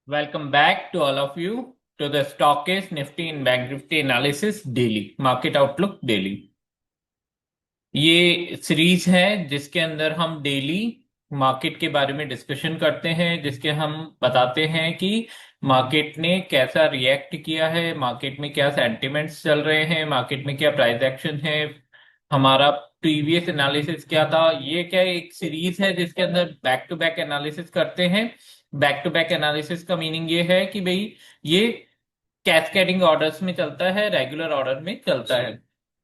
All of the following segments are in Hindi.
Welcome back to all of you to the Stockist Nifty and Bank Nifty Analysis Daily Market Outlook Daily। ये सीरीज है जिसके अंदर हम डेली मार्केट के बारे में डिस्कशन करते हैं, जिसके हम बताते हैं कि मार्केट ने कैसा रिएक्ट किया है, मार्केट में क्या सेंटिमेंट्स चल रहे हैं, मार्केट में क्या प्राइस एक्शन है, हमारा प्रीवियस एनालिसिस क्या था। ये क्या एक सीरीज है जिसके अंदर बैक टू बैक एनालिसिस करते हैं। बैक टू बैक एनालिसिस का मीनिंग ये है कि भाई ये कैस्केडिंग ऑर्डर्स में चलता है, रेगुलर ऑर्डर में चलता है।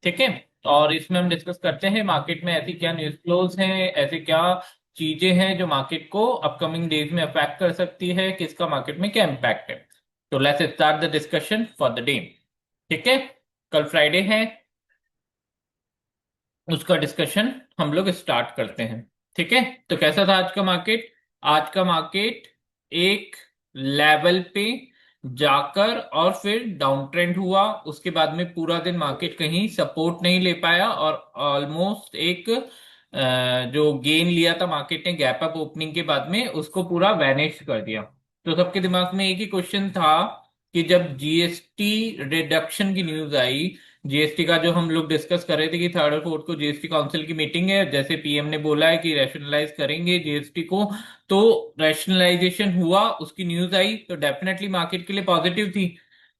ठीक है। और इसमें हम डिस्कस करते हैं मार्केट में ऐसी क्या न्यूज फ्लोज हैं, ऐसे क्या चीजें हैं जो मार्केट को अपकमिंग डेज में अफेक्ट कर सकती है, किसका मार्केट में क्या इम्पैक्ट है। तो let's start the discussion for the day. ठीक है। कल फ्राइडे है, उसका डिस्कशन हम लोग स्टार्ट करते हैं। ठीक है। तो कैसा था आज का मार्केट? आज का मार्केट एक लेवल पे जाकर और फिर डाउन ट्रेंड हुआ, उसके बाद में पूरा दिन मार्केट कहीं सपोर्ट नहीं ले पाया और ऑलमोस्ट एक जो गेन लिया था मार्केट ने गैप अप ओपनिंग के बाद में, उसको पूरा वैनिश कर दिया। तो सबके दिमाग में एक ही क्वेश्चन था कि जब जीएसटी रिडक्शन की न्यूज आई, जीएसटी का जो हम लोग डिस्कस कर रहे थे कि थर्ड और फोर्थ को जीएसटी काउंसिल की मीटिंग है, जैसे पीएम ने बोला है कि रैशनलाइज करेंगे जीएसटी को, तो रैशनलाइजेशन हुआ, उसकी न्यूज आई तो डेफिनेटली मार्केट के लिए पॉजिटिव थी।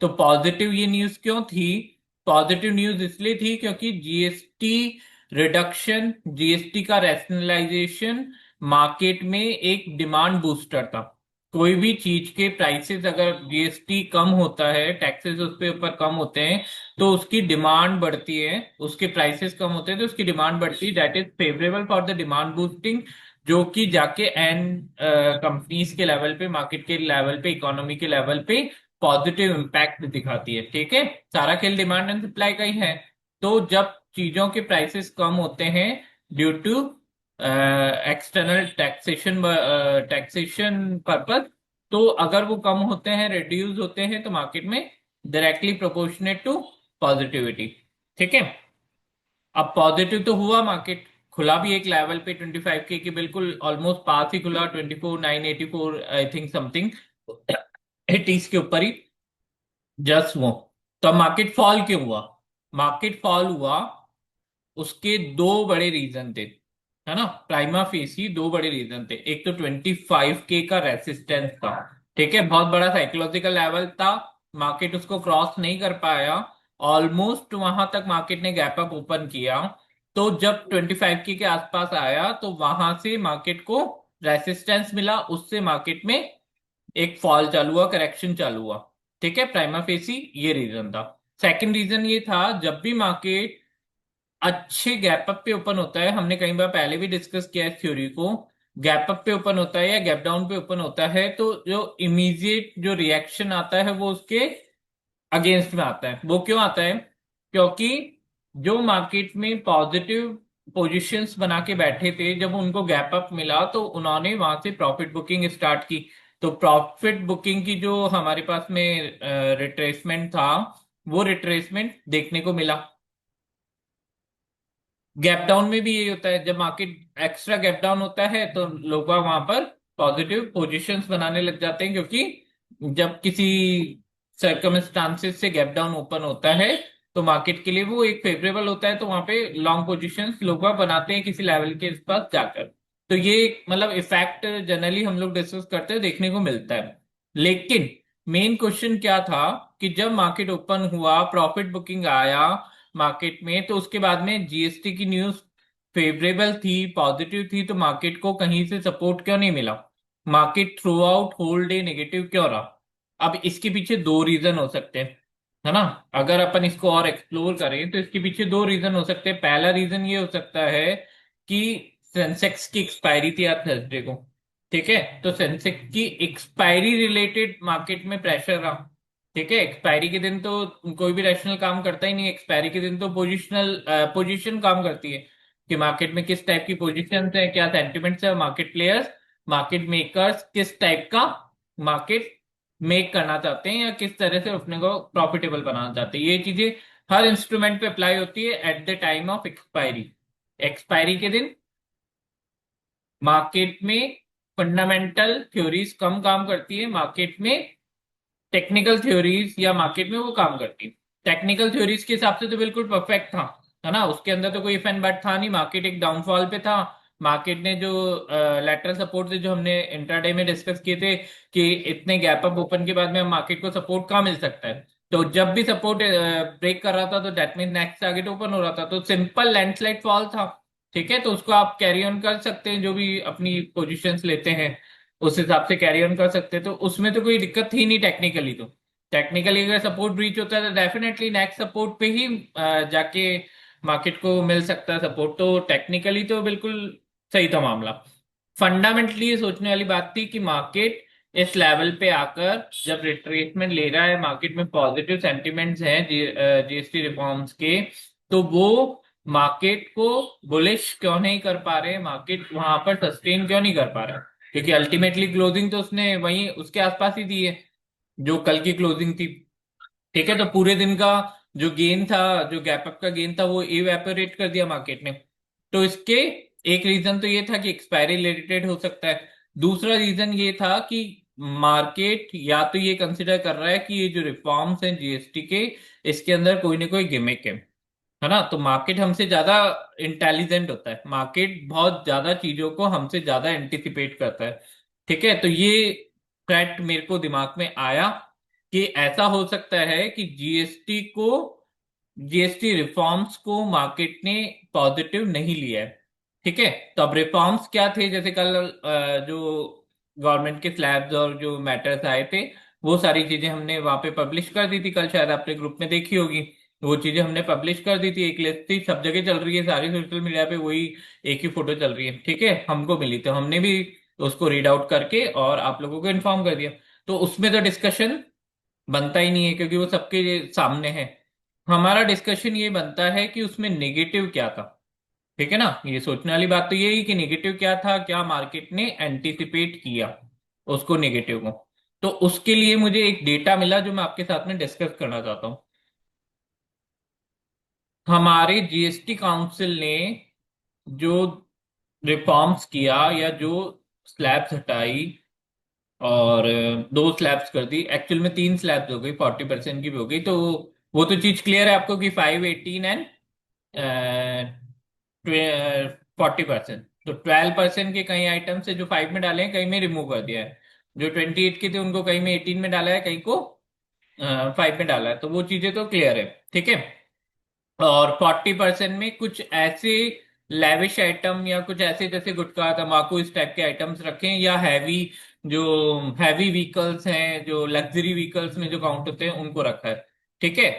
तो पॉजिटिव ये न्यूज क्यों थी? पॉजिटिव न्यूज इसलिए थी क्योंकि जीएसटी रिडक्शन, जीएसटी का रैशनलाइजेशन मार्केट में एक डिमांड बूस्टर था। कोई भी चीज के प्राइसेस अगर जीएसटी कम होता है, टैक्सेस उस पे ऊपर कम होते हैं, तो उसकी डिमांड बढ़ती है। उसके प्राइसेस कम होते हैं तो उसकी डिमांड बढ़ती है। That is favourable for the demand boosting, जो कि जाके एंड कंपनीज के लेवल पे, मार्केट के लेवल पे, इकोनॉमी के लेवल पे पॉजिटिव इम्पैक्ट दिखाती है। ठीक है। सारा खेल डिमांड एंड सप्लाई का ही है। तो जब चीजों के प्राइसेस कम होते हैं due to external taxation, taxation purpose, तो अगर वो कम होते हैं, रिड्यूस होते हैं, तो मार्केट में डायरेक्टली प्रोपोर्शनेट टू पॉजिटिविटी। ठीक है। अब पॉजिटिव तो हुआ, मार्केट खुला भी एक लेवल पे 25 के बिल्कुल ऑलमोस्ट पास ही खुला, 24,984 आई थिंक समथिंग, 80s के ऊपर ही जस्ट वो। तो अब मार्केट फॉल क्यों हुआ? मार्केट फॉल हुआ, उसके दो बड़े रीजन थे, है ना। प्राइमा फेसी दो बड़े रीजन थे। एक तो 25 के का रेसिस्टेंस था। ठीक है। बहुत बड़ा साइकोलॉजिकल लेवल था, मार्केट उसको क्रॉस नहीं कर पाया। ऑलमोस्ट वहां तक मार्केट ने गैप अप ओपन किया। तो जब 25 के आसपास आया तो वहां से मार्केट को रेसिस्टेंस मिला, उससे मार्केट में एक फॉल चालू हुआ, करेक्शन चालू हुआ। ठीक है। प्राइमा फेसी ये रीजन था। सेकंड रीजन ये था, जब भी मार्केट अच्छे गैप अप पे ओपन होता है, हमने कई बार पहले भी डिस्कस किया है थ्योरी को, गैप अप पे ओपन होता है या गैप डाउन पे ओपन होता है, तो जो इमीडिएट जो रिएक्शन आता है वो उसके अगेंस्ट में आता है। वो क्यों आता है? क्योंकि जो मार्केट में पॉजिटिव पोजीशंस बना के बैठे थे, जब उनको गैप अप मिला तो उन्होंने वहां से प्रॉफिट बुकिंग स्टार्ट की। तो प्रॉफिट बुकिंग की जो हमारे पास में रिट्रेसमेंट था, वो रिट्रेसमेंट देखने को मिला। गैप डाउन में भी यही होता है, जब मार्केट एक्स्ट्रा गैप डाउन होता है तो लोग वहां पर पॉजिटिव पोजीशंस बनाने लग जाते हैं, क्योंकि जब किसी सर्कमस्टांसेस से गैप डाउन ओपन होता है तो मार्केट के लिए वो एक फेवरेबल होता है, तो वहां पे लॉन्ग पोजीशंस लोग वहां बनाते हैं किसी लेवल के पास जाकर। तो ये एक मतलब इफेक्ट जनरली हम लोग डिस्कस करते हैं, देखने को मिलता है। लेकिन मेन क्वेश्चन क्या था कि जब मार्केट ओपन हुआ, प्रॉफिट बुकिंग आया मार्केट में, तो उसके बाद में जीएसटी की न्यूज फेवरेबल थी, पॉजिटिव थी, तो मार्केट को कहीं से सपोर्ट क्यों नहीं मिला? Market throughout whole day negative क्यों रहा? अब इसके पीछे दो रीजन हो सकते हैं, है ना। अगर अपन इसको और एक्सप्लोर करें तो इसके पीछे दो रीजन हो सकते हैं। पहला रीजन ये हो सकता है कि सेंसेक्स की एक्सपायरी थी आज थर्सडे को। ठीक है। तो सेंसेक्स की एक्सपायरी रिलेटेड मार्केट में प्रेशर रहा। ठीक है। एक्सपायरी के दिन तो कोई भी रैशनल काम करता ही नहीं, एक्सपायरी के दिन तो पोजिशनल पोजीशन काम करती है कि मार्केट में किस टाइप की पोजीशन है, क्या सेंटिमेंट्स है, मार्केट प्लेयर्स, मार्केट मेकर्स किस टाइप का मार्केट मेक करना चाहते हैं या किस तरह से अपने को प्रॉफिटेबल बनाना चाहते हैं। ये चीजें हर इंस्ट्रूमेंट पे अप्लाई होती है at the time of expiry. Expiry के दिन मार्केट में फंडामेंटल थ्योरीज कम काम करती है मार्केट में, टेक्निकल थ्योरीज या मार्केट में वो काम करती है। टेक्निकल थ्योरीज के हिसाब से तो बिल्कुल परफेक्ट था, है ना, उसके अंदर तो कोई इफ एंड बट था नहीं, मार्केट एक डाउनफॉल पे था। मार्केट ने जो लेटरल सपोर्ट थे जो हमने इंट्राडे में डिस्कस किए थे कि इतने गैप अप ओपन के बाद में हम मार्केट को सपोर्ट कहाँ मिल सकता है, तो जब भी सपोर्ट ब्रेक कर रहा था तो that mean next target open हो रहा था, तो सिंपल लैंडस्लाइड फॉल था। ठीक है, तो उसको आप कैरी ऑन कर सकते हैं, जो भी अपनी पोजीशंस लेते हैं उस हिसाब से कैरी ऑन कर सकते हैं, तो उसमें तो कोई दिक्कत थी नहीं टेक्निकली। तो टेक्निकली अगर सपोर्ट ब्रीच होता है तो डेफिनेटली नेक्स्ट सपोर्ट पे ही जाके मार्केट को मिल सकता है सपोर्ट, तो टेक्निकली तो बिल्कुल सही था मामला। फंडामेंटली ये सोचने वाली बात थी कि मार्केट इस लेवल पे आकर जब रिट्रेसमेंट ले रहा है, मार्केट में पॉजिटिव सेंटिमेंट्स हैं जीएसटी रिफॉर्म्स के, तो वो मार्केट को बुलिश क्यों नहीं कर पा रहे, मार्केट वहां पर सस्टेन क्यों नहीं कर पा रहा है, क्योंकि अल्टीमेटली क्लोजिंग तो उसने वहीं उसके आसपास ही दी है जो कल की क्लोजिंग थी। ठीक है, तो पूरे दिन का जो गेन था, जो गैप अप का गेन था, वो इवेपोरेट कर दिया मार्केट ने। तो इसके एक रीजन तो ये था कि एक्सपायरी रिलेटेड हो सकता है, दूसरा रीजन ये था कि मार्केट या तो ये कंसिडर कर रहा है कि ये जो रिफॉर्म्स हैं जीएसटी के, इसके अंदर कोई ना कोई गिमिक है ना, तो मार्केट हमसे ज्यादा इंटेलिजेंट होता है, मार्केट बहुत ज्यादा चीजों को हमसे ज्यादा एंटिसिपेट करता है। ठीक है, तो ये फैक्ट मेरे को दिमाग में आया कि ऐसा हो सकता है कि जीएसटी रिफॉर्म्स को मार्केट ने पॉजिटिव नहीं लिया है। ठीक है, तो अब रिफॉर्म्स क्या थे, जैसे कल जो गवर्नमेंट के स्लैब्स और जो मैटर्स आए थे, वो सारी चीजें हमने वहां पे पब्लिश कर दी थी कल, शायद आपने ग्रुप में देखी होगी। वो चीजें हमने पब्लिश कर दी थी, एक लिस्ट थी, सब जगह चल रही है, सारी सोशल मीडिया पे वही एक ही फोटो चल रही है। ठीक है, हमको मिली तो हमने भी उसको रीड आउट करके और आप लोगों को इन्फॉर्म कर दिया। तो उसमें तो डिस्कशन बनता ही नहीं है क्योंकि वो सबके सामने है। हमारा डिस्कशन ये बनता है कि उसमें नेगेटिव क्या था। ठीक है ना, ये सोचने वाली बात तो यही कि नेगेटिव क्या था, क्या मार्केट ने एंटीसिपेट किया उसको नेगेटिव को। तो उसके लिए मुझे एक डेटा मिला जो मैं आपके साथ में डिस्कस करना चाहता हूँ। हमारे जीएसटी काउंसिल ने जो रिफॉर्म्स किया या जो स्लैब्स हटाई और दो स्लैब्स कर दी, एक्चुअल में तीन स्लैब्स हो गई, 40% की भी हो गई, तो वो तो चीज क्लियर है आपको कि 518 एंड 40%, तो 12% के कई आइटम्स है जो 5 में डाले हैं, कहीं में रिमूव कर दिया है। जो 28 के थे उनको कहीं में 18 में डाला है, कहीं को 5 में डाला है, तो वो चीजें तो क्लियर है। ठीक है, और 40% में कुछ ऐसे लेविश आइटम या कुछ ऐसे जैसे गुटखा तंबाकू इस टाइप के आइटम्स रखे हैं, या हैवी जो हैवी व्हीकल्स हैं, जो लग्जरी व्हीकल्स में जो काउंट होते हैं, उनको रखा है। ठीक है,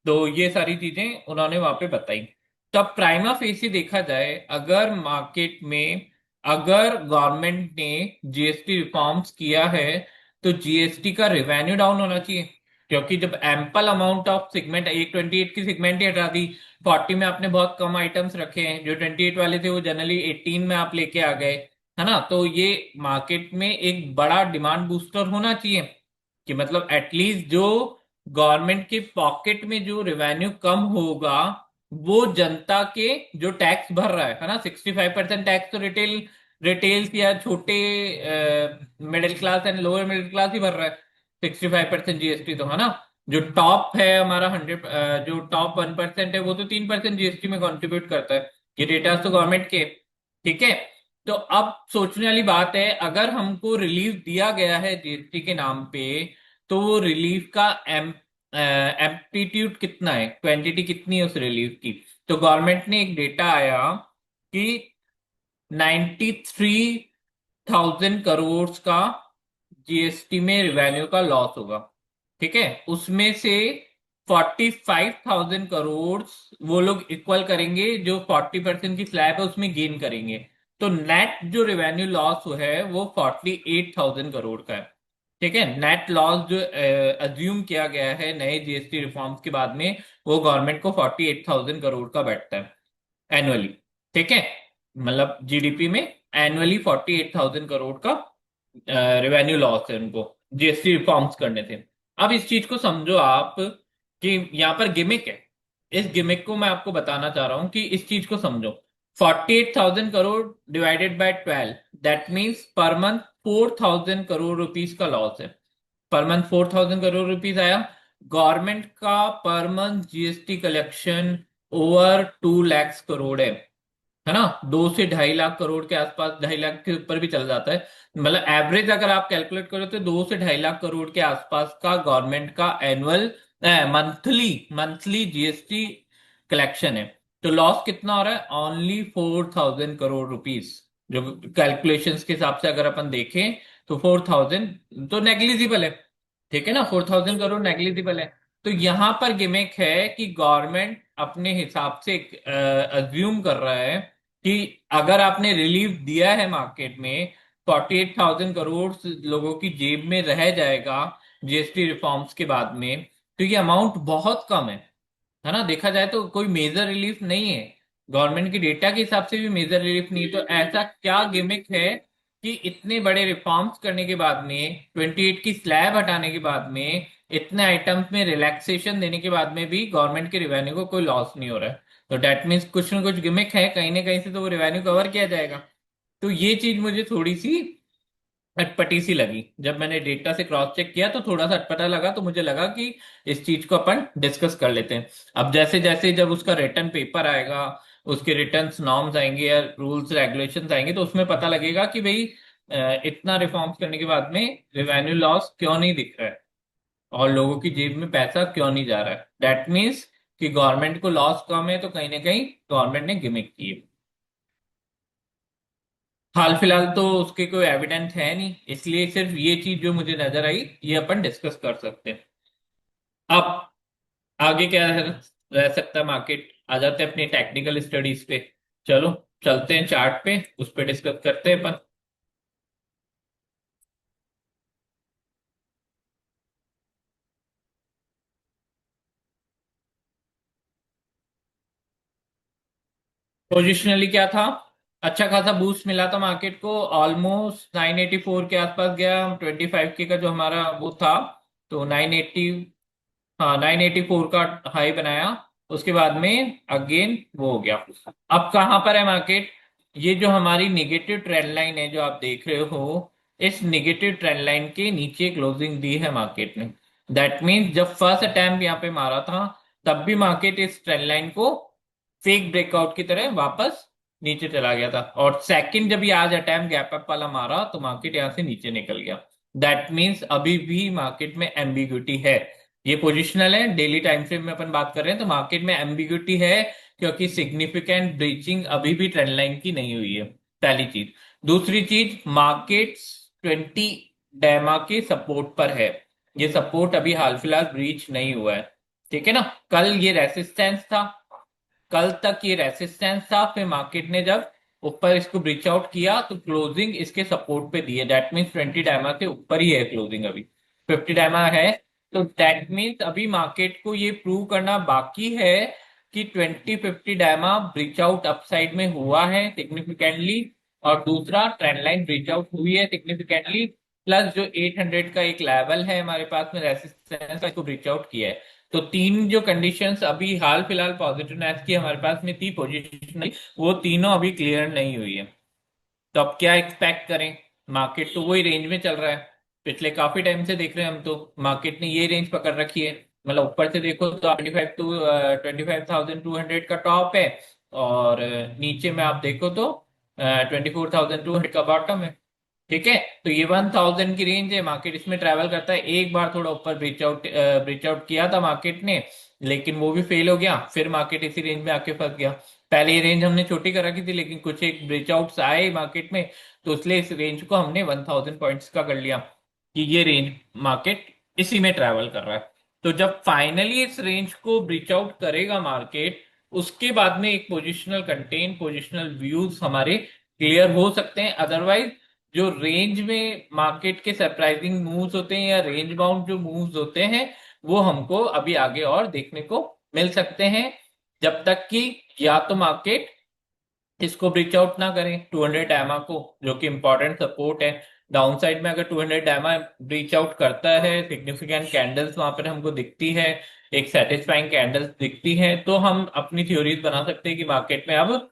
तो ये सारी चीजें उन्होंने वहां पे बताई। तब प्राइमा फेसी देखा जाए, अगर मार्केट में अगर गवर्नमेंट ने जीएसटी रिफॉर्म्स किया है तो जीएसटी का रिवेन्यू डाउन होना चाहिए, क्योंकि जब एम्पल अमाउंट ऑफ सेगमेंट, एक 28 की सेगमेंट ही हटा दी, 40 में आपने बहुत कम आइटम्स रखे हैं, जो 28 वाले थे वो जनरली 18 में आप लेके आ गए, है ना, तो ये मार्केट में एक बड़ा डिमांड बूस्टर होना चाहिए कि मतलब एटलीस्ट जो गवर्नमेंट के पॉकेट में जो रेवेन्यू कम होगा, वो जनता के जो टैक्स भर रहा है ना, 65% टैक्स तो रिटेल्स या छोटे middle class and lower middle class ही भर रहा है। 65% जीएसटी तो, है ना, जो टॉप है हमारा 100, जो टॉप 1% है वो तो 3% जीएसटी में कंट्रीब्यूट करता है। ये डेटा तो गवर्नमेंट के। ठीक है, तो अब सोचने वाली बात है, अगर हमको रिलीफ दिया गया है जीएसटी के नाम पे, तो वो रिलीफ का एम्पलीट्यूड कितना है, क्वांटिटी कितनी है उस रिलीफ की। तो गवर्नमेंट ने एक डेटा आया कि 93,000 करोड़ का जीएसटी में रिवेन्यू का लॉस होगा। ठीक है, उसमें से 45,000 करोड़ वो लोग इक्वल करेंगे, जो 40% की स्लैब है उसमें गेन करेंगे। तो नेट जो रिवेन्यू लॉस है वो 48,000 करोड़ का है। ठीक है, नेट लॉस जो अज्यूम किया गया है नए जीएसटी रिफॉर्म्स के बाद में, वो गवर्नमेंट को 48,000 करोड़ का बैठता है एनुअली। ठीक है, मतलब जीडीपी में एनुअली 48,000 करोड़ का रेवेन्यू लॉस है उनको, जीएसटी रिफॉर्म्स करने थे। अब इस चीज को समझो आप कि यहाँ पर गिमिक है, इस गिमिक को मैं आपको बताना चाह रहा हूं कि इस चीज को समझो। 48,000 crore divided by 12, that means per month 4,000 crore rupees का लॉस है। पर मंथ 4,000 करोड़ रुपीस आया। गवर्नमेंट का per month GST collection over 2 lakh crore है ना। 2 से 2.5 लाख करोड़ के आसपास, 2.5 लाख के ऊपर भी चल जाता है। मतलब एवरेज अगर आप कैलकुलेट करो तो 2 से 2.5 लाख करोड़ के आसपास का गवर्नमेंट का annual monthly monthly GST collection है। तो लॉस कितना हो रहा है? Only 4,000 crore rupees. जो कैलकुलेशंस के हिसाब से अगर अपन देखें तो 4,000 तो नेग्लिजिबल है। ठीक है ना, 4,000 करोड़ नेग्लिजिबल है। तो यहां पर गिमिक है कि गवर्नमेंट अपने हिसाब से अज्यूम कर रहा है कि अगर आपने रिलीफ दिया है मार्केट में, 48,000 करोड़ लोगों की जेब में रह जाएगा जीएसटी रिफॉर्म्स के बाद में, तो ये अमाउंट बहुत कम है ना। देखा जाए तो कोई मेजर रिलीफ नहीं है, गवर्नमेंट के डेटा के हिसाब से भी मेजर रिलीफ नहीं है। तो ऐसा क्या गिमिक है कि इतने बड़े रिफॉर्म्स करने के बाद में, 28 की स्लैब हटाने के बाद में, इतने आइटम्स में रिलैक्सेशन देने के बाद में भी गवर्नमेंट के रिवेन्यू को कोई लॉस नहीं हो रहा है? तो डेट मीन्स कुछ ना कुछ गिमिक है, कहीं ना कहीं से तो वो रिवेन्यू कवर किया जाएगा। तो ये चीज मुझे थोड़ी सी अटपटी सी लगी। जब मैंने डेटा से क्रॉस चेक किया तो थोड़ा सा अटपटा लगा, तो मुझे लगा कि इस चीज को अपन डिस्कस कर लेते हैं। अब जैसे जैसे जब उसका रिटर्न पेपर आएगा, उसके रिटर्न नॉर्म्स आएंगे या रूल्स रेगुलेशंस आएंगे, तो उसमें पता लगेगा कि भाई इतना रिफॉर्म्स करने के बाद में रिवेन्यू लॉस क्यों नहीं दिख रहा है और लोगों की जेब में पैसा क्यों नहीं जा रहा है। दैट मीन्स कि गवर्नमेंट को लॉस कम है, तो कहीं ना कहीं गवर्नमेंट ने गिमिक की है। हाल फिलहाल तो उसके कोई एविडेंस है नहीं, इसलिए सिर्फ ये चीज जो मुझे नजर आई ये अपन डिस्कस कर सकते हैं। अब आगे क्या रह सकता है मार्केट, आ जाते हैं अपनी टेक्निकल स्टडीज पे। चलो चलते हैं चार्ट पे, उस पे डिस्कस करते हैं अपन। पोजिशनली क्या था? अच्छा खासा बूस्ट मिला था मार्केट को, ऑलमोस्ट 984 के आसपास गया। 25 के का जो हमारा वो था, तो 980, हाँ 984 का हाई बनाया। उसके बाद में अगेन वो हो गया। अब कहां पर है मार्केट? ये जो हमारी नेगेटिव ट्रेंड लाइन है जो आप देख रहे हो, इस नेगेटिव ट्रेंड लाइन के नीचे क्लोजिंग दी है मार्केट ने। दैट मीन्स जब फर्स्ट अटेम्प्ट यहाँ पे मारा था, तब भी मार्केट इस ट्रेंड लाइन को फेक ब्रेकआउट की तरह वापस नीचे चला गया था। और सेकंड जब ये आज अटेम्प्ट गैप अप वाला मारा, तो मार्केट यहाँ से नीचे निकल गया। दैट मीन्स अभी भी मार्केट में एम्बिग्यूटी है। ये पोजिशनल है, डेली टाइम फ्रेम में अपन बात कर रहे हैं, तो मार्केट में एम्बिग्यूटी है, क्योंकि सिग्निफिकेंट ब्रीचिंग अभी भी ट्रेंड लाइन की नहीं हुई है, पहली चीज। दूसरी चीज, मार्केट 20 डैमा के सपोर्ट पर है। ये सपोर्ट अभी हाल फिलहाल ब्रीच नहीं हुआ है। ठीक है ना। कल ये रेसिस्टेंस था, कल तक ये रेसिस्टेंस था, फिर मार्केट ने जब ऊपर इसको ब्रीच आउट किया तो क्लोजिंग इसके सपोर्ट पे दी है। दैट मीन्स 20 डायमा के ऊपर ही है क्लोजिंग अभी, 50 डायमा है। तो दैट मीन्स अभी मार्केट को ये प्रूव करना बाकी है कि 20-50 डायमा ब्रीच आउट अपसाइड में हुआ है सिग्निफिकेंटली, और दूसरा ट्रेंड लाइन ब्रीच आउट हुई है सिग्निफिकेंटली, प्लस जो 800 का एक लेवल है हमारे पास में रेसिस्टेंस का, इसको ब्रीच आउट किया है। तो तीन जो कंडीशंस अभी हाल फिलहाल पॉजिटिवनेस की हमारे पास में थी पोजीशन, वो तीनों अभी क्लियर नहीं हुई है। तो अब क्या एक्सपेक्ट करें? मार्केट तो वही रेंज में चल रहा है, पिछले काफी टाइम से देख रहे हैं हम तो मार्केट ने ये रेंज पकड़ रखी है। मतलब ऊपर से देखो तो 25,200 का टॉप है, और नीचे में आप देखो तो 24,200 का बॉटम है। ठीक है। तो ये 1,000 की रेंज है, मार्केट इसमें ट्रैवल करता है। एक बार थोड़ा ऊपर ब्रीच आउट किया था मार्केट ने, लेकिन वो भी फेल हो गया, फिर मार्केट इसी रेंज में आके फंस गया। पहले ये रेंज हमने छोटी कर रखी थी, लेकिन कुछ एक ब्रेच आउट्स आए मार्केट में, तो इसलिए इस रेंज को हमने 1,000 पॉइंट्स का कर लिया कि ये रेंज मार्केट इसी में ट्रैवल कर रहा है। तो जब फाइनली इस रेंज को ब्रीच आउट करेगा मार्केट, उसके बाद में एक पोजिशनल कंटेन, पोजिशनल व्यूज हमारे क्लियर हो सकते हैं। अदरवाइज जो रेंज में मार्केट के सरप्राइजिंग मूव्स होते हैं या रेंज बाउंड जो मूव्स होते हैं, वो हमको अभी आगे और देखने को मिल सकते हैं, जब तक कि या तो मार्केट इसको ब्रीच आउट ना करें 200 डायमा को, जो कि इंपॉर्टेंट सपोर्ट है। डाउन साइड में अगर 200 डायमा ब्रीच आउट करता है, सिग्निफिकेंट कैंडल्स वहां पर हमको दिखती है, एक सेटिस्फाइंग कैंडल्स दिखती है, तो हम अपनी थ्योरीज बना सकते हैं कि मार्केट में अब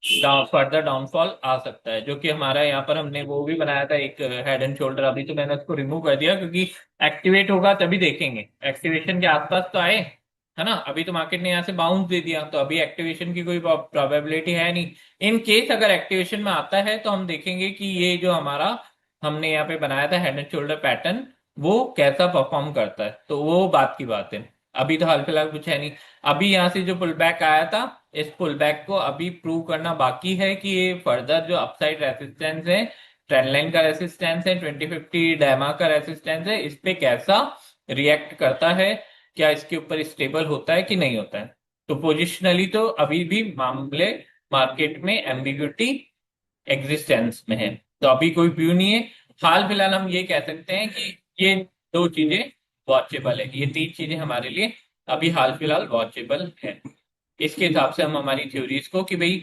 फर्दर डाउनफॉल आ सकता है, जो कि हमारा यहाँ पर हमने वो भी बनाया था एक हेड एंड शोल्डर। अभी तो मैंने उसको रिमूव कर दिया, क्योंकि एक्टिवेट होगा तभी देखेंगे। एक्टिवेशन के आसपास तो आए, है ना। अभी तो मार्केट ने यहाँ से बाउंस दे दिया, तो अभी एक्टिवेशन की कोई प्रोबेबिलिटी है नहीं। इन केस अगर एक्टिवेशन में आता है तो हम देखेंगे कि ये जो हमारा हमने यहाँ पे बनाया था हेड एंड शोल्डर पैटर्न, वो कैसा परफॉर्म करता है। तो वो बात की बात है। अभी तो हाल फिलहाल कुछ है नहीं। अभी यहाँ से जो पुल बैक आया था, इस पुल बैक को अभी प्रूव करना बाकी है कि ये फर्दर जो अपसाइड रेसिस्टेंस है, ट्रेंड लाइन का रेसिस्टेंस है, 2050 डायमा का रेसिस्टेंस है, इस पे कैसा रिएक्ट करता है, क्या इसके ऊपर स्टेबल होता है कि नहीं होता है। तो पोजिशनली तो अभी भी मामले मार्केट में एम्बिग्युइटी एग्जिस्टेंस में है, तो अभी कोई व्यू नहीं है। हाल फिलहाल हम ये कह सकते हैं कि ये दो चीजें वॉचेबल है, ये तीन चीजें हमारे लिए अभी हाल फिलहाल वॉचेबल है। इसके हिसाब से हम हमारी थ्योरीज को कि भाई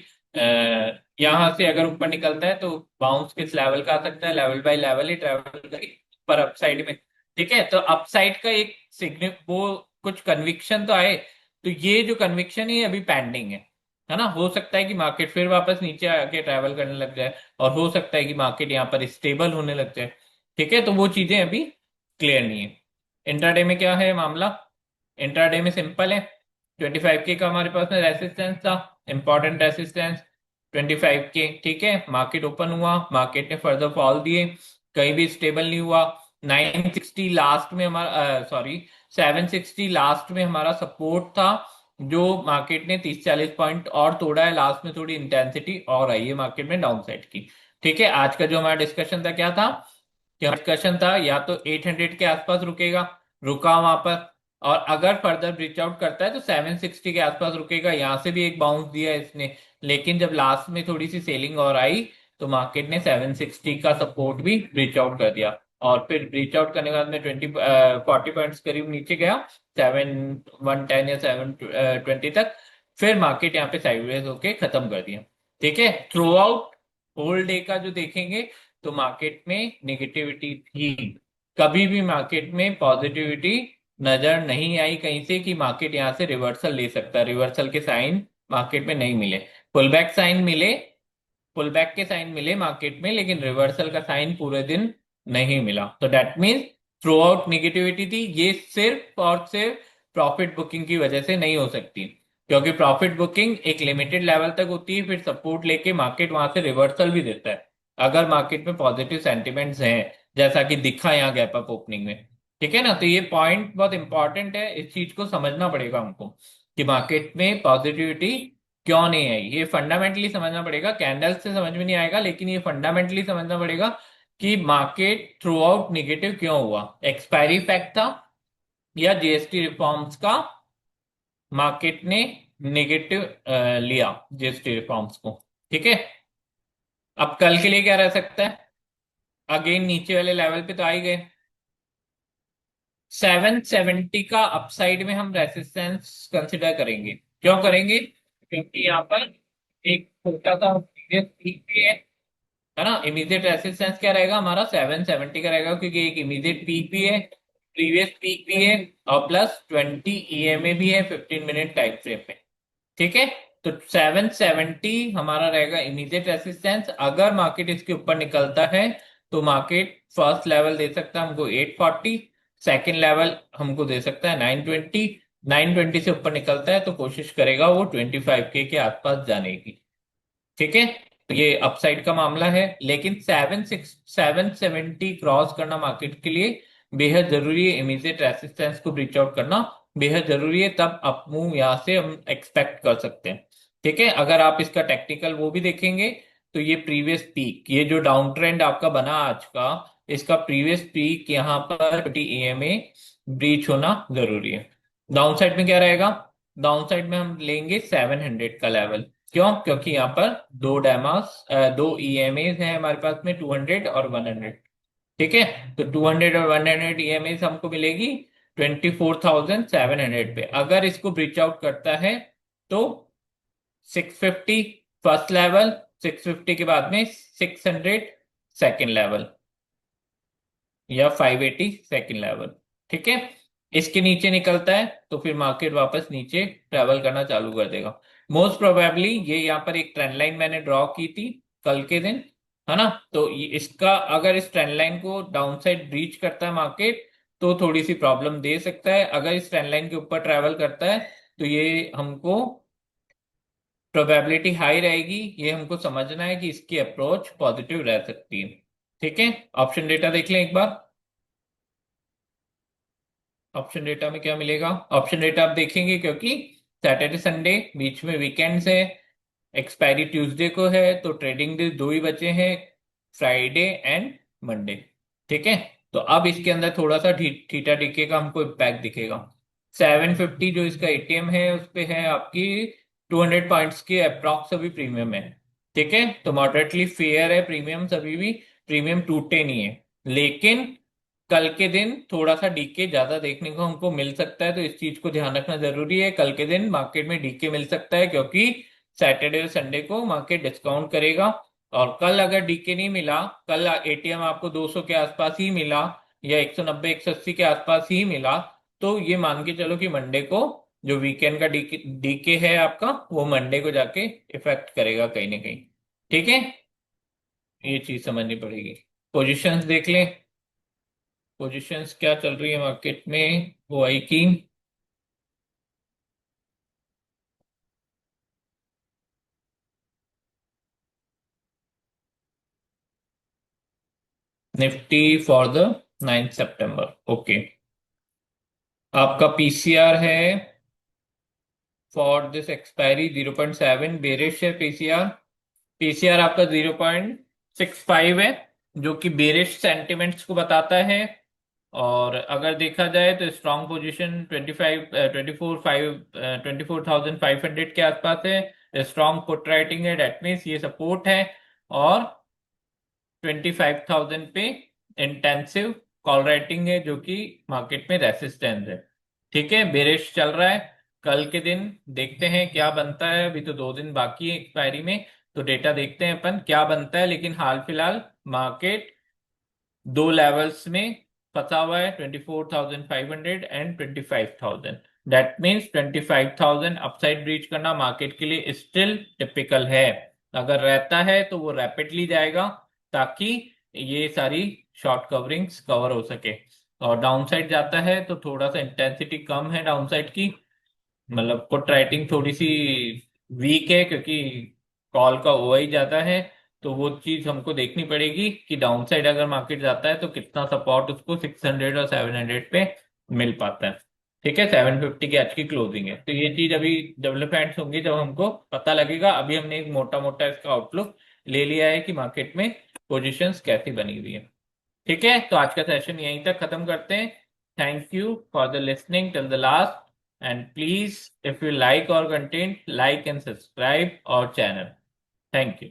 यहाँ से अगर ऊपर निकलता है तो बाउंस किस लेवल का आ सकता है, level by level he travel करेगी पर अपसाइड में। ठीक है, तो अपसाइड का एक सिग्निफ वो कुछ कन्विक्शन तो आए। तो ये जो कन्विक्शन है ये अभी पेंडिंग है ना। हो सकता है कि मार्केट फिर वापस नीचे आके ट्रैवल करने लग जाए, और हो सकता है कि मार्केट यहाँ पर स्टेबल होने लग जाए। ठीक है, तो वो चीजें अभी क्लियर नहीं है। इंट्राडे में क्या है मामला? इंट्राडे में सिंपल है। 25K का हमारे पास में रेसिस्टेंस था, इंपॉर्टेंट रेसिस्टेंस 25K। ठीक है, मार्केट ओपन हुआ, मार्केट ने फर्दर फॉल दिए, कहीं भी स्टेबल नहीं हुआ। 960 लास्ट में हमारा, सॉरी, 760 लास्ट में हमारा सपोर्ट था, जो मार्केट ने 30-40 पॉइंट और तोड़ा है। लास्ट में थोड़ी इंटेंसिटी और आई है मार्केट में डाउन साइड की। ठीक है, आज का जो हमारा डिस्कशन था क्या था? डिस्कशन था या तो 800 के आसपास रुकेगा, रुका वहां पर, और अगर फर्दर ब्रीच आउट करता है तो 760 के आसपास रुकेगा। यहां से भी एक बाउंस दिया इसने, लेकिन जब लास्ट में थोड़ी सी सेलिंग और आई तो मार्केट ने 760 का सपोर्ट भी ब्रीच आउट कर दिया, और फिर ब्रीच आउट करने के बाद में 40 पॉइंट्स करीब नीचे गया, 7-110 या 720 तक। फिर मार्केट यहाँ पे साइडवेज होके खत्म कर दिया। ठीक है, थ्रू आउट होल डे का जो देखेंगे तो मार्केट में नेगेटिविटी थी, कभी भी मार्केट में पॉजिटिविटी नजर नहीं आई कहीं से कि मार्केट यहां से रिवर्सल ले सकता है। रिवर्सल के साइन मार्केट में नहीं मिले, पुल बैक साइन मिले, पुल बैक के साइन मिले मार्केट में, लेकिन रिवर्सल का साइन पूरे दिन नहीं मिला। तो that means through out negativity थी। ये सिर्फ और सिर्फ प्रॉफिट बुकिंग की वजह से नहीं हो सकती, क्योंकि प्रॉफिट बुकिंग एक लिमिटेड लेवल तक होती है, फिर सपोर्ट लेके मार्केट वहां से रिवर्सल भी देता है अगर मार्केट में पॉजिटिव सेंटिमेंट्स हैं, जैसा कि दिखा यहाँ गैप अप ओपनिंग में। ठीक है ना, तो ये पॉइंट बहुत इंपॉर्टेंट है, इस चीज को समझना पड़ेगा हमको कि मार्केट में पॉजिटिविटी क्यों नहीं आई। ये फंडामेंटली समझना पड़ेगा, कैंडल्स से समझ में नहीं आएगा, लेकिन ये फंडामेंटली समझना पड़ेगा कि मार्केट थ्रू आउट निगेटिव क्यों हुआ। एक्सपायरी फैक्ट था या जीएसटी रिफॉर्म्स का मार्केट ने नेगेटिव लिया जीएसटी रिफॉर्म्स को। ठीक है, अब कल के लिए क्या रह सकता है? अगेन नीचे वाले लेवल पे तो आ ही गए। 770 का अपसाइड में हम रेसिस्टेंस कंसिडर करेंगे। क्यों करेंगे? क्योंकि यहाँ पर एक छोटा सा previous peak भी है ना। इमीडिएट रेसिस्टेंस क्या रहेगा हमारा? 770 का रहेगा, क्योंकि एक इमीडिएट पीक भी है, प्रीवियस पीक भी है, और प्लस 20 ईएमए भी है 15 मिनट टाइम फ्रेम में। ठीक है, तो 770 हमारा रहेगा इमीडिएट रेसिस्टेंस। अगर मार्केट इसके ऊपर निकलता है तो मार्केट फर्स्ट लेवल दे सकता है हमको 840, सेकंड लेवल हमको दे सकता है 920। 920 से ऊपर निकलता है तो कोशिश करेगा वो 25K के आसपास जाने की। ठीक है, तो ये अपसाइड का मामला है, लेकिन 770 क्रॉस करना मार्केट के लिए बेहद जरूरी है। इमीडिएट रेसिस्टेंस को ब्रीच आउट करना बेहद जरूरी है, तब अप मूव यहां से हम एक्सपेक्ट कर सकते हैं। ठीक है, अगर आप इसका टेक्निकल वो भी देखेंगे तो ये प्रीवियस पीक, ये जो डाउन ट्रेंड आपका बना आज का, इसका प्रीवियस पीक यहाँ पर 20 EMA ब्रीच होना जरूरी है। डाउन साइड में क्या रहेगा? डाउन साइड में हम लेंगे 700 का लेवल। क्यों? क्योंकि यहाँ पर दो ईएमए हैं हमारे पास में, 200 और 100। ठीक है, तो 200 और 100 ईएमए हमको मिलेगी 24,700 पे। अगर इसको ब्रीच आउट करता है तो 650 फर्स्ट लेवल, 650 के बाद में 600 सेकेंड लेवल, या 580 सेकेंड लेवल। ठीक है, इसके नीचे निकलता है तो फिर मार्केट वापस नीचे ट्रेवल करना चालू कर देगा। मोस्ट प्रोबेबली ये यहाँ पर एक ट्रेंड लाइन मैंने ड्रॉ की थी कल के दिन, है ना। तो इसका अगर इस ट्रेंड लाइन को डाउन साइड ब्रीच करता है मार्केट तो थोड़ी सी प्रॉब्लम दे सकता है। अगर इस ट्रेंड लाइन के ऊपर ट्रेवल करता है तो ये हमको प्रोबेबिलिटी हाई रहेगी, ये हमको समझना है कि इसकी अप्रोच पॉजिटिव रह सकती है। ठीक है, ऑप्शन डेटा देख लें एक बार। ऑप्शन डेटा में क्या मिलेगा? ऑप्शन डेटा आप देखेंगे क्योंकि सैटरडे संडे बीच में वीकेंड्स है, एक्सपायरी ट्यूसडे को है, तो ट्रेडिंग डे दो ही बचे हैं, फ्राइडे एंड मंडे। ठीक है, तो अब इसके अंदर थोड़ा सा थीटा डीके का हमको इम्पैक्ट दिखेगा। 750 जो इसका एटीएम है उस पे है आपकी 200 पॉइंट्स के अप्रॉक्स अभी प्रीमियम है। ठीक है, तो मॉडरेटली फेयर है प्रीमियम, अभी भी प्रीमियम टूटे नहीं है। लेकिन कल के दिन थोड़ा सा डीके ज्यादा देखने को हमको मिल सकता है, तो इस चीज को ध्यान रखना जरूरी है। कल के दिन मार्केट में डीके मिल सकता है क्योंकि सैटरडे और संडे को मार्केट डिस्काउंट करेगा। और कल अगर डीके नहीं मिला, कल एटीएम आपको 200 के आसपास ही मिला या 190 180 के आसपास ही मिला, तो ये मान के चलो कि मंडे को जो वीकेंड का डीके डीके है आपका, वो मंडे को जाके इफेक्ट करेगा कहीं ना कहीं। ठीक है, ये चीज समझनी पड़ेगी। पोजीशंस देख लें। पोजीशंस क्या चल रही है मार्केट में वो आई की। Nifty for the 9 September, okay. आपका पीसीआर है फॉर दिस एक्सपायरी 0.7, बेरिश है पीसीआर। पीसीआर आपका 0.65 है, जो कि बेरिश सेंटिमेंट्स को बताता है। और अगर देखा जाए तो स्ट्रॉन्ग पोजीशन 25 24,500 के आसपास है। स्ट्रॉन्ग पुट राइटिंग है, डेट मीन्स ये सपोर्ट है। और 25,000 पे इंटेंसिव कॉल राइटिंग है, जो कि मार्केट में रेसिस्टेंस है। ठीक है, बेरिश चल रहा है। कल के दिन देखते हैं क्या बनता है, अभी तो 2 दिन बाकी है एक्सपायरी में, तो डेटा देखते हैं अपन क्या बनता है। लेकिन हाल फिलहाल मार्केट दो लेवल्स में फंसा हुआ है, 24,500 and 25,000। That means 25,000 upside reach करना मार्केट के लिए स्टिल टिपिकल है। अगर रहता है तो वो रैपिडली जाएगा ताकि ये सारी शॉर्ट कवरिंग्स कवर हो सके। और डाउनसाइड जाता है तो थोड़ा सा इंटेंसिटी कम है डाउनसाइड की, मतलब पुट राइटिंग थोड़ी सी वीक है क्योंकि कॉल का ओआई ज्यादा है। तो वो चीज हमको देखनी पड़ेगी कि डाउनसाइड अगर मार्केट जाता है तो कितना सपोर्ट उसको 600 और 700 पे मिल पाता है। ठीक है, 750 की आज की क्लोजिंग है, तो ये चीज अभी डेवलपमेंट्स होंगी जब हमको पता लगेगा। अभी हमने एक मोटा मोटा इसका आउटलुक ले लिया है कि मार्केट में पोजिशंस कैसी बनी हुई है। ठीक है, तो आज का सेशन यहीं तक खत्म करते हैं। Thank you for the listening till the last, and please if you like our content, like and subscribe our channel. Thank you.